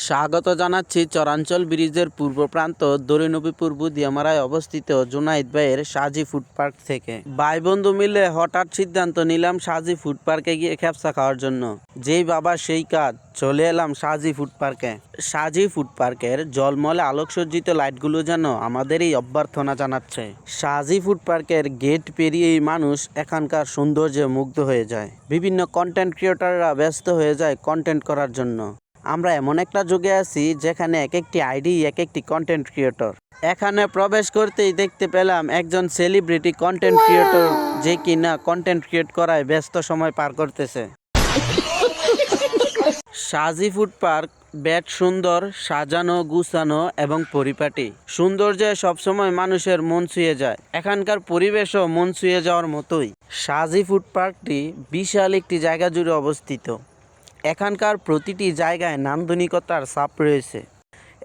স্বাগত জানাচ্ছি চরাঞ্চল ব্রিজের পূর্ব প্রান্ত দরিনবীপুর বুদিয়ামারায় অবস্থিত জুনাইদ ভাইয়ের সাজি ফুড পার্ক থেকে। ভাই বন্ধু মিলে হঠাৎ সিদ্ধান্ত নিলাম সাজি ফুড পার্কে গিয়ে খেপসা খাওয়ার জন্য। যেই বাবা সেই কাজ, চলে এলাম সাজি ফুড পার্কে। সাজি ফুড পার্কের জলমলে আলোকসজ্জিত লাইটগুলো যেন আমাদেরই অভ্যর্থনা জানাচ্ছে। সাজি ফুড পার্কের গেট পেরিয়েই মানুষ এখানকার সৌন্দর্যে মুগ্ধ হয়ে যায়। বিভিন্ন কন্টেন্ট ক্রিয়েটররা ব্যস্ত হয়ে যায় কন্টেন্ট করার জন্য। আমরা এমন একটা যুগে আছি যেখানে এক একটি আইডি এক একটি কন্টেন্ট ক্রিয়েটর। এখানে প্রবেশ করতেই দেখতে পেলাম একজন সেলিব্রিটি কন্টেন্ট ক্রিয়েটর, যে কিনা কন্টেন্ট ক্রিয়েট করায় ব্যস্ত সময় পার করতেছে। সাজি ফুড পার্ক বেশ সুন্দর, সাজানো গুছানো এবং পরিপাটি। সৌন্দর্যে সবসময় মানুষের মন ছুঁয়ে যায়। এখানকার পরিবেশও মন ছুঁয়ে যাওয়ার মতোই। সাজি ফুড পার্কটি বিশাল একটি জায়গা জুড়ে অবস্থিত। এখানকার প্রতিটি জায়গায় নান্দনিকতার ছাপ রয়েছে।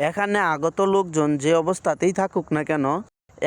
এখানে আগত লোকজন যে অবস্থাতেই থাকুক না কেন,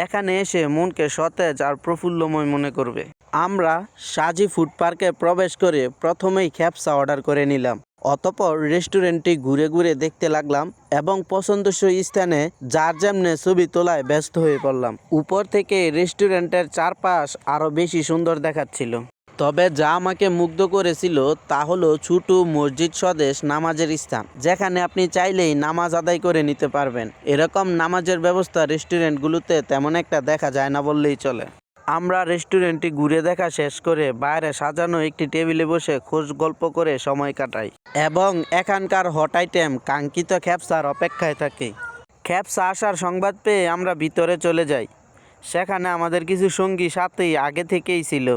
এখানে এসে মনকে সতেজ আর প্রফুল্লময় মনে করবে। আমরা সাজি ফুড পার্কে প্রবেশ করে প্রথমেই খেপসা অর্ডার করে নিলাম। অতঃপর রেস্টুরেন্টটি ঘুরে ঘুরে দেখতে লাগলাম এবং পছন্দসই স্থানে যার যেমনে ছবি তোলায় ব্যস্ত হয়ে পড়লাম। উপর থেকে রেস্টুরেন্টের চারপাশ আরও বেশি সুন্দর দেখাচ্ছিল। তবে যা আমাকে মুগ্ধ করেছিল তা হলো ছোট মসজিদ স্বদেশ নামাজের স্থান, যেখানে আপনি চাইলেই নামাজ আদায় করে নিতে পারবেন। এরকম নামাজের ব্যবস্থা রেস্টুরেন্টগুলোতে তেমন একটা দেখা যায় না বললেই চলে। আমরা রেস্টুরেন্টটি ঘুরে দেখা শেষ করে বাইরে সাজানো একটি টেবিলে বসে খোঁজ গল্প করে সময় কাটাই এবং এখানকার হট আইটেম কাঙ্ক্ষিত খেপসার অপেক্ষায় থাকি। খেপসা আসার সংবাদ পেয়ে আমরা ভিতরে চলে যাই। সেখানে আমাদের কিছু সঙ্গী সাথেই আগে থেকেই ছিল।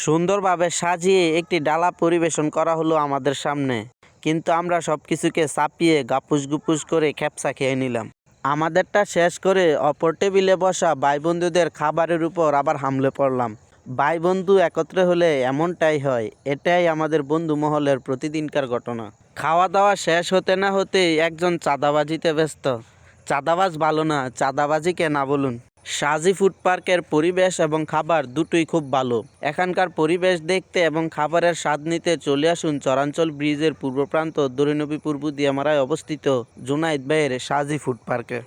সুন্দরভাবে সাজিয়ে একটি ডালা পরিবেশন করা হলো আমাদের সামনে, কিন্তু আমরা সব কিছুকে চাপিয়ে গাপুস গুপুস করে খেপসা খেয়ে নিলাম। আমাদেরটা শেষ করে অপর টেবিলে বসা ভাই বন্ধুদের খাবারের উপর আবার হামলে পড়লাম। ভাই বন্ধু একত্রে হলে এমনটাই হয়, এটাই আমাদের বন্ধু মহলের প্রতিদিনকার ঘটনা। খাওয়া দাওয়া শেষ হতে না হতেই একজন চাঁদাবাজিতে ব্যস্ত। চাঁদাবাজ ভালো না, চাঁদাবাজিকে না বলুন। সাজি ফুড পার্কের পরিবেশ এবং খাবার দুটোই খুব ভালো। এখানকার পরিবেশ দেখতে এবং খাবারের স্বাদ নিতে চলে আসুন চরাঞ্চল ব্রিজের পূর্ব প্রান্ত দরিনবীপুর বুদিয়ামারায় অবস্থিত জুনাইদ ভাইয়ের সাজি ফুড পার্কে।